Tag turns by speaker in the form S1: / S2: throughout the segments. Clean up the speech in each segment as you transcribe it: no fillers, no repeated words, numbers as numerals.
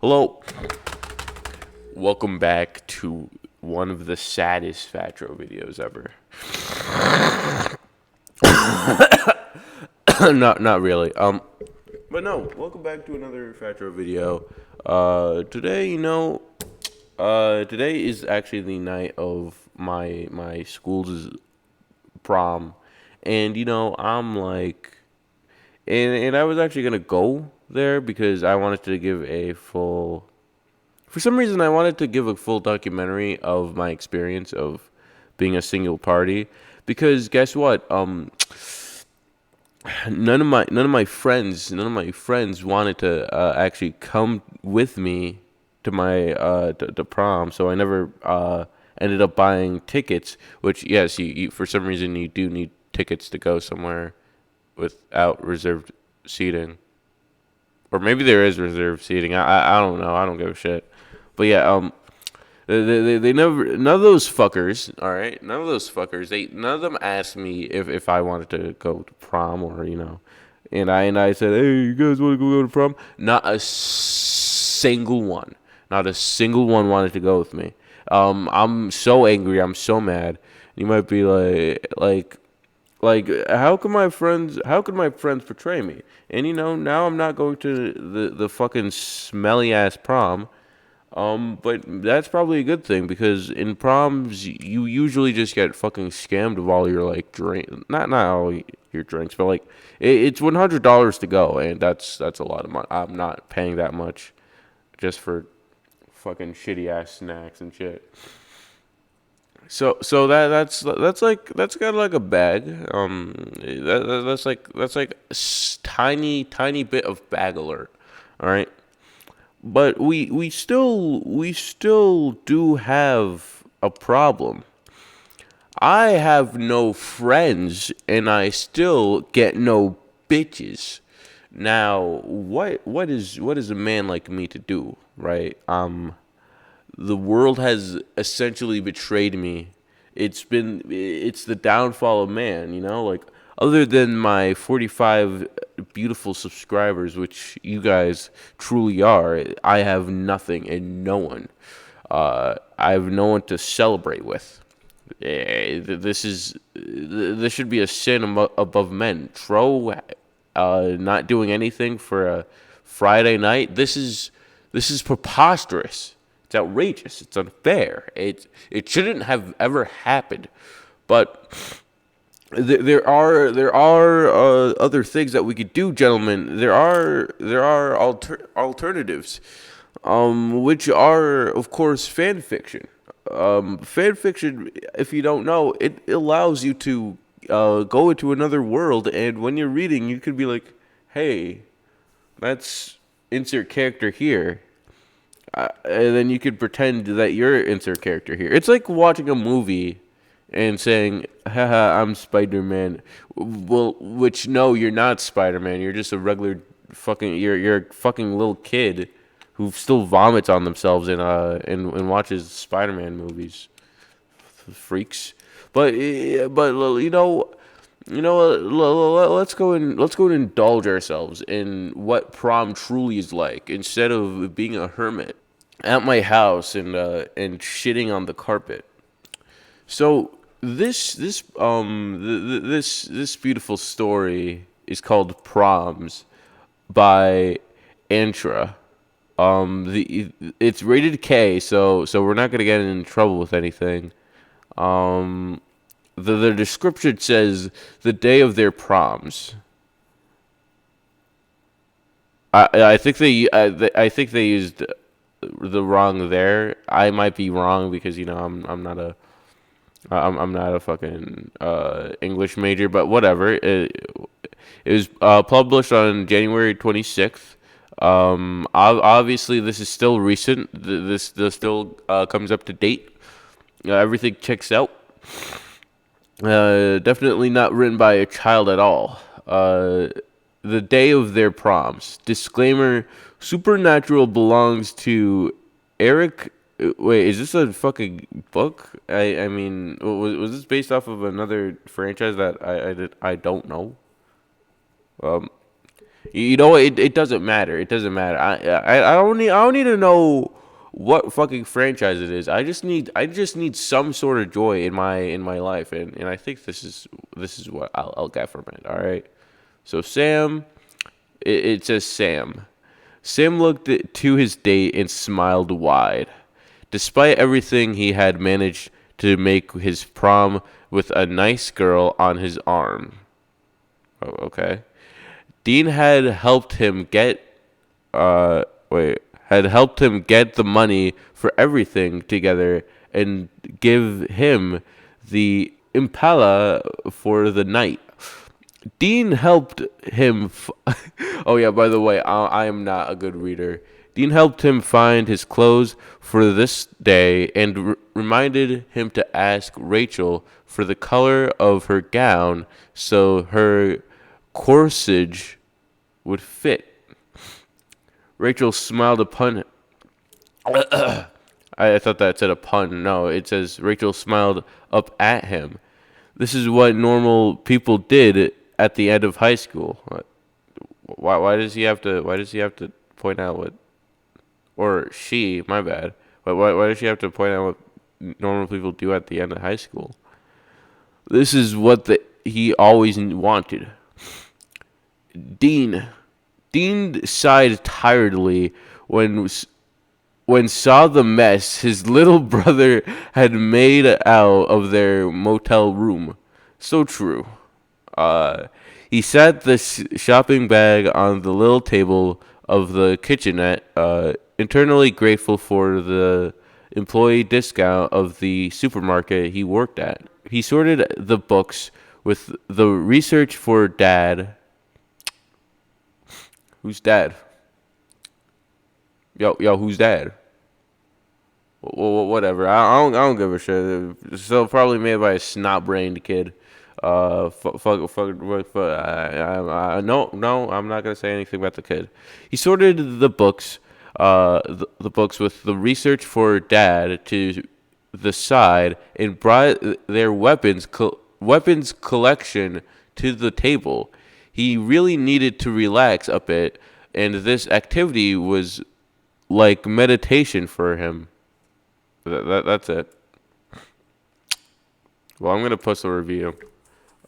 S1: Hello. Welcome back to one of the saddest Fatro videos ever. Not really. But no, welcome back to another Fatro video. Today is actually the night of my school's prom, and I'm like, and I was actually gonna go there because I wanted to give a full. For some reason, I wanted to give a full documentary of my experience of being a single party. Because guess what? None of my friends wanted to actually come with me to my to prom. So I never ended up buying tickets. Which yes, you for some reason you do need tickets to go somewhere without reserved seating. Or maybe there is reserved seating. I don't know. I don't give a shit. But yeah, they never, none of those fuckers, all right, none of those fuckers, none of them asked me if I wanted to go to prom or and I said, hey, you guys want to go to prom? Not a single one wanted to go with me. I'm so angry. I'm so mad. You might be like how could my friends betray me? And now I'm not going to the fucking smelly ass prom. But that's probably a good thing because in proms you usually just get fucking scammed of all your like drink, not all your drinks, but like it's $100 to go, and that's a lot of money. I'm not paying that much just for fucking shitty ass snacks and shit. So that's got like a bag. That's like tiny bit of bag alert. All right. But we still do have a problem. I have no friends and I still get no bitches. Now, what is a man like me to do, right? The world has essentially betrayed me. It's the downfall of man, like other than my 45 beautiful subscribers, which you guys truly are. I have nothing and no one. I have no one to celebrate with. This should be a sin above men. Tro, not doing anything for a Friday night. This is preposterous. It's outrageous. It's unfair. It shouldn't have ever happened. But there are other things that we could do, gentlemen. There are alternatives, which are of course fan fiction. Fan fiction, if you don't know, it allows you to go into another world, and when you're reading, you could be like, "Hey, that's insert character here." And then you could pretend that you're insert character here. It's like watching a movie and saying, haha, I'm Spider-Man. Well, which, no, you're not Spider-Man. You're just a regular you're a fucking little kid who still vomits on themselves and watches Spider-Man movies. Freaks. But let's go and indulge ourselves in what prom truly is like instead of being a hermit at my house and shitting on the carpet. So this beautiful story is called Proms by Antra. The It's rated K, so we're not gonna get in trouble with anything. Um, the description says the day of their proms. I think they used the wrong there. I might be wrong because I'm not a fucking English major, but whatever. It was published on January 26th. Obviously, this is still recent. This still comes up to date. Everything checks out. Definitely not written by a child at all. The day of their proms. Disclaimer: Supernatural belongs to Eric. Wait, is this a fucking book? I mean, was this based off of another franchise that I don't know? Um, You know, it doesn't matter. It doesn't matter. I don't need to know what fucking franchise it is. I just need some sort of joy in my life, and I think this is what I'll get from it. All right. So Sam, it says Sam. Sam looked to his date and smiled wide. Despite everything, he had managed to make his prom with a nice girl on his arm. Oh, okay. Dean had helped him get wait had helped him get the money for everything together and give him the impala for the night. Dean helped him. Oh yeah, by the way, I am not a good reader. Dean helped him find his clothes for this day and reminded him to ask Rachel for the color of her gown so her corsage would fit. Rachel smiled upon him. I thought that said a pun. No, it says Rachel smiled up at him. This is what normal people did at the end of high school. Why does he have to point out what, or she, my bad. Why does she have to point out what normal people do at the end of high school? This is what he always wanted. Dean. Dean sighed tiredly when saw the mess his little brother had made out of their motel room. So true. He set the shopping bag on the little table of the kitchenette, internally grateful for the employee discount of the supermarket he worked at. He sorted the books with the research for Dad. Who's Dad? Yo, who's Dad? Well, whatever. I don't give a shit. So probably made by a snot-brained kid. No, I'm not gonna say anything about the kid. He sorted the books, the books with the research for Dad to the side and brought their weapons collection to the table. He really needed to relax a bit, and this activity was like meditation for him. That's it. Well, I'm gonna post a review.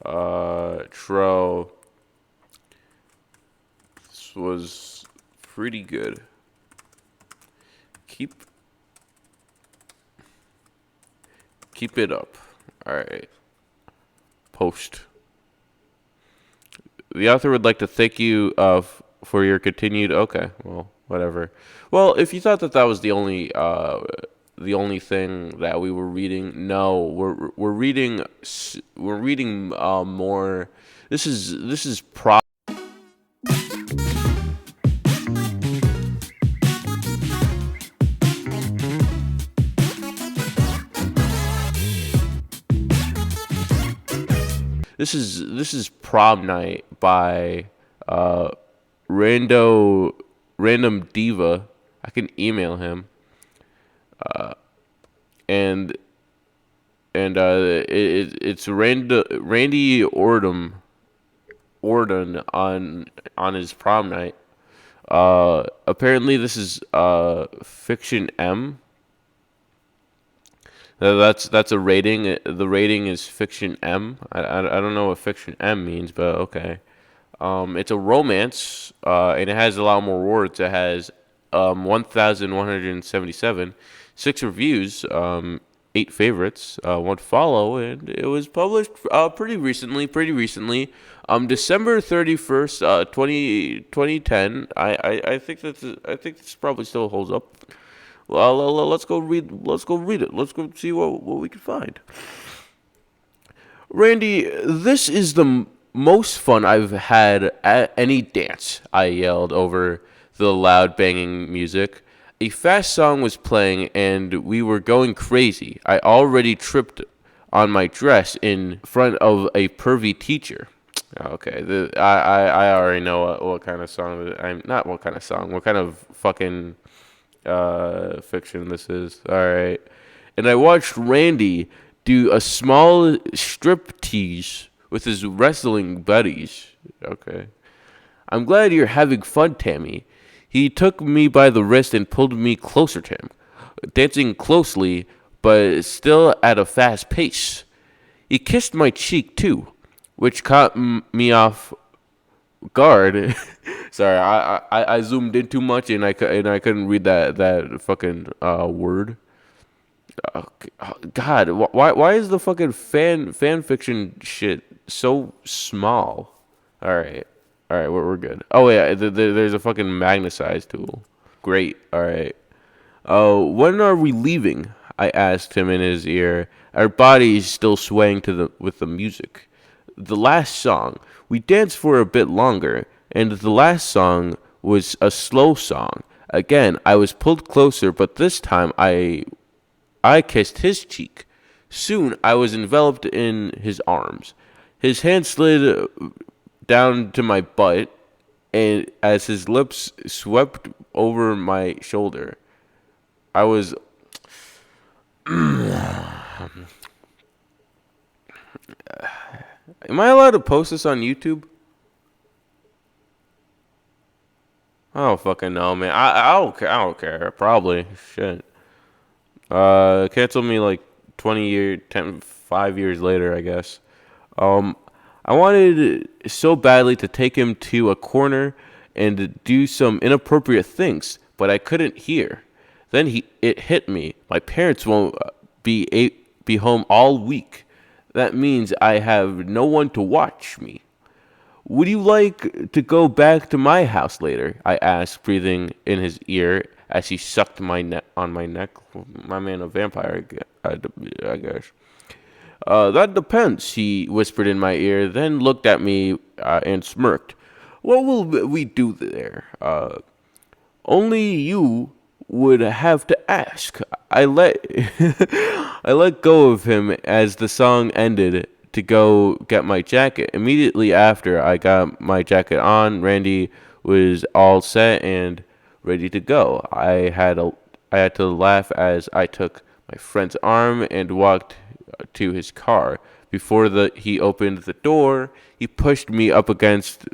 S1: Tro. This was pretty good. Keep it up. All right. Post. The author would like to thank you for your continued. Okay, well, whatever. Well, if you thought that was the only thing that we were reading, no, we're reading more. This is Prom. This is Prom Night by Random Diva. I can email him. And it's Randy Orden on his prom night. Apparently this is Fiction M. That's a rating. The rating is Fiction M. I don't know what Fiction M means, but okay. It's a romance, and it has a lot more words. It has 1,177, 6 reviews, 8 favorites, 1 follow, and it was published pretty recently. December 31st, 2010. I think I think this probably still holds up. Well, let's go read it. Let's go see what we can find. Randy, this is the most fun I've had at any dance, I yelled over the loud banging music. A fast song was playing and we were going crazy. I already tripped on my dress in front of a pervy teacher. Okay, I already know what kind of song. I'm not what kind of song. What kind of fucking fiction this is. All right, and I watched Randy do a small strip tease with his wrestling buddies. Okay. I'm glad you're having fun, Tammy. He took me by the wrist and pulled me closer to him, dancing closely, but still at a fast pace. He kissed my cheek, too, which caught me off guard. Sorry, I zoomed in too much and I couldn't read that fucking word. God, why is the fucking fan fiction shit so small? All right, we're good. Oh yeah, there's a fucking magnetize tool. Great. All right. When are we leaving? I asked him in his ear, our bodies still swaying to the with the music. The last song. We danced for a bit longer, and the last song was a slow song. Again, I was pulled closer, but this time I kissed his cheek. Soon I was enveloped in his arms. His hand slid down to my butt, and as his lips swept over my shoulder, I was. Am I allowed to post this on YouTube? I don't fucking know, man. I don't care. I don't care. Probably. Shit. Cancel me like 5 years later, I guess. Um, I wanted so badly to take him to a corner and do some inappropriate things, but I couldn't hear. Then it hit me. My parents won't be home all week. That means I have no one to watch me. Would you like to go back to my house later? I asked, breathing in his ear as he sucked my neck on my neck. My man, a vampire, I guess. That depends, he whispered in my ear, then looked at me and smirked. What will we do there? Only you would have to ask. I let I let go of him as the song ended to go get my jacket. Immediately after I got my jacket on, Randy was all set and ready to go. I had to laugh as I took my friend's arm and walked to his car. Before he opened the door, he pushed me up against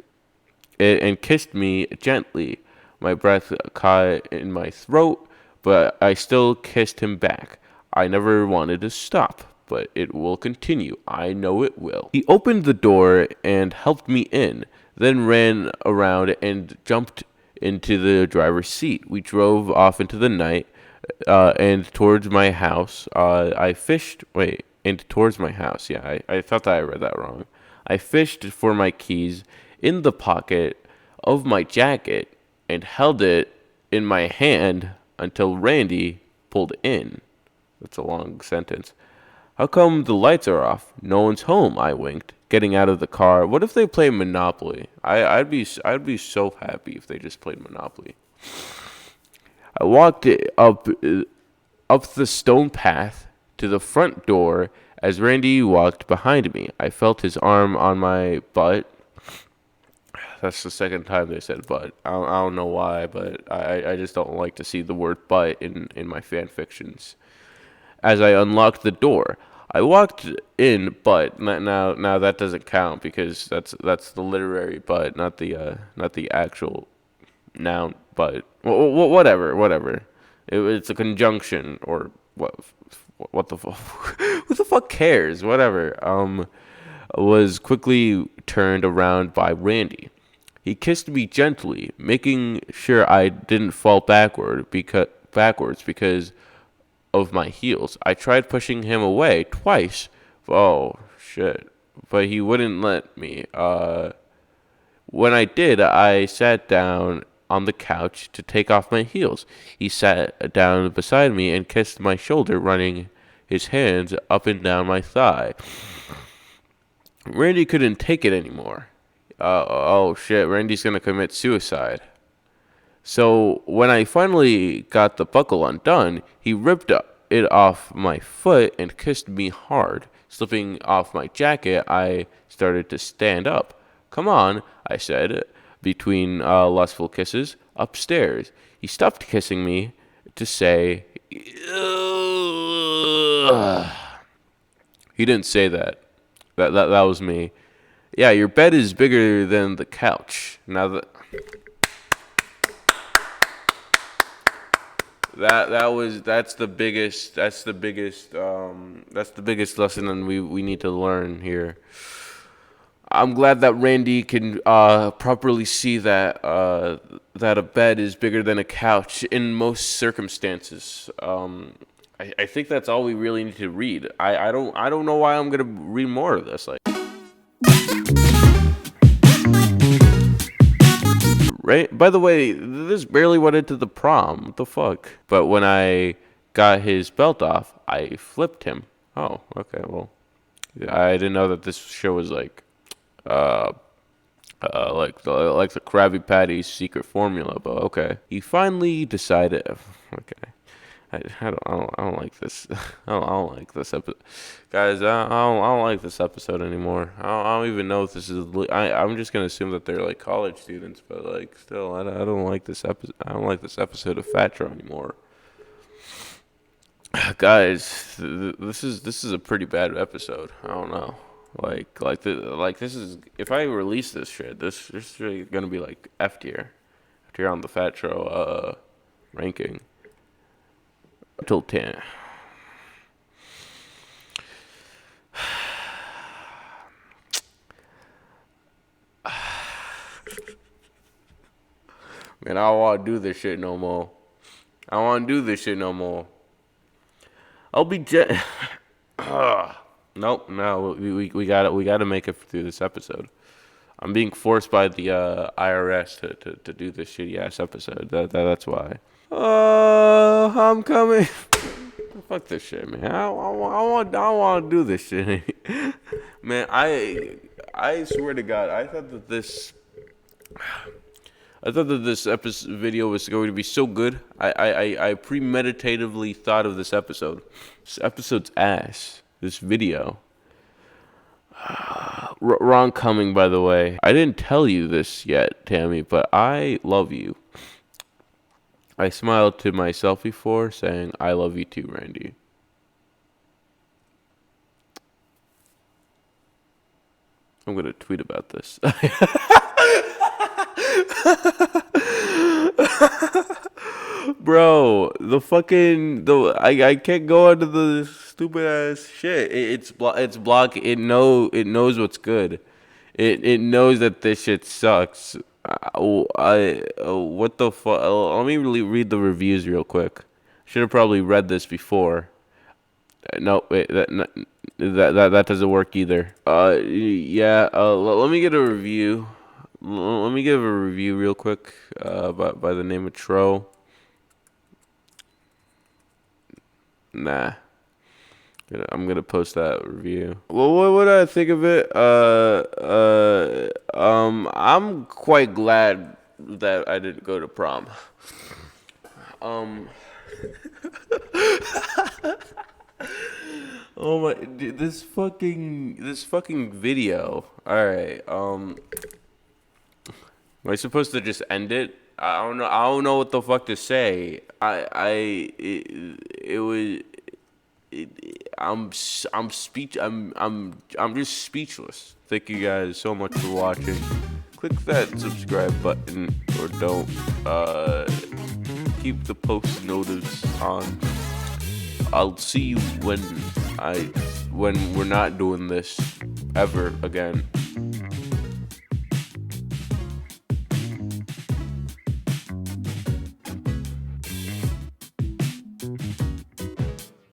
S1: it and kissed me gently. My breath caught in my throat, but I still kissed him back. I never wanted to stop, but it will continue. I know it will. He opened the door and helped me in, then ran around and jumped into the driver's seat. We drove off into the night and towards my house. I fished. Wait, and towards my house. Yeah, I thought that I read that wrong. I fished for my keys in the pocket of my jacket and held it in my hand until Randy pulled in. That's a long sentence. How come the lights are off? No one's home, I winked, getting out of the car. What if they play Monopoly? I'd be so happy if they just played Monopoly. I walked up the stone path to the front door as Randy walked behind me. I felt his arm on my butt. That's the second time they said butt. I don't know why, but I just don't like to see the word butt in my fan fictions. As I unlocked the door, I walked in, but now that doesn't count because that's the literary butt, not the actual noun butt. Whatever. It's a conjunction or what the fuck? Who the fuck cares? Whatever. Was quickly turned around by Randy. He kissed me gently, making sure I didn't fall backwards because of my heels. I tried pushing him away twice. Oh shit! But he wouldn't let me. When I did, I sat down on the couch to take off my heels. He sat down beside me and kissed my shoulder, running his hands up and down my thigh. Randy couldn't take it anymore. Oh shit, Randy's gonna commit suicide. So when I finally got the buckle undone, he ripped it off my foot and kissed me hard. Slipping off my jacket, I started to stand up. Come on, I said, between lustful kisses, upstairs. He stopped kissing me to say, ugh. He didn't say that. That was me. Yeah, your bed is bigger than the couch. Now that's the biggest lesson and we need to learn here. I'm glad that Randy can properly see that a bed is bigger than a couch in most circumstances. I think that's all we really need to read. I don't know why I'm gonna read more of this. Like, right? By the way, this barely went into the prom. What the fuck? But when I got his belt off, I flipped him. Oh, okay. Well, I didn't know that this show was uh, like the Krabby Patty's secret formula. But okay, he finally decided. Okay, I don't like this. I don't like this episode, guys. I don't like this episode anymore. I don't even know if this is. I'm just gonna assume that they're like college students, but like still, I don't like this episode. I don't like this episode of Fatro anymore. Guys, this is a pretty bad episode. I don't know. Like this is if I release this shit, this is gonna be like F tier on the Fatro ranking until 10. Man, I don't want to do this shit no more. I don't want to do this shit no more. I'll be Nope, no, we got to make it through this episode. I'm being forced by the IRS to do this shitty ass episode. That's why. I'm coming. Fuck this shit, man. I want to do this shit. Man, I swear to God, I thought that this episode video was going to be so good. I premeditatively thought of this episode. This episode's ass. This video. Wrong coming, by the way. I didn't tell you this yet, Tammy, but I love you. I smiled to myself before saying, I love you too, Randy. I'm going to tweet about this. Bro, I can't go into the stupid ass shit. It's block. It knows what's good. It knows that this shit sucks. What the fuck? Let me really read the reviews real quick. Should have probably read this before. No, wait, that doesn't work either. Yeah. Let me get a review. Let me give a review real quick. By the name of Tro. Nah. I'm gonna post that review. Well, what do I think of it? I'm quite glad that I didn't go to prom. Um. Oh my, dude, this fucking video. All right. Am I supposed to just end it? I don't know. I don't know what the fuck to say. It was. I'm just speechless. Thank you guys so much for watching. Click that subscribe button or don't. Keep the post notice on. I'll see you when we're not doing this ever again.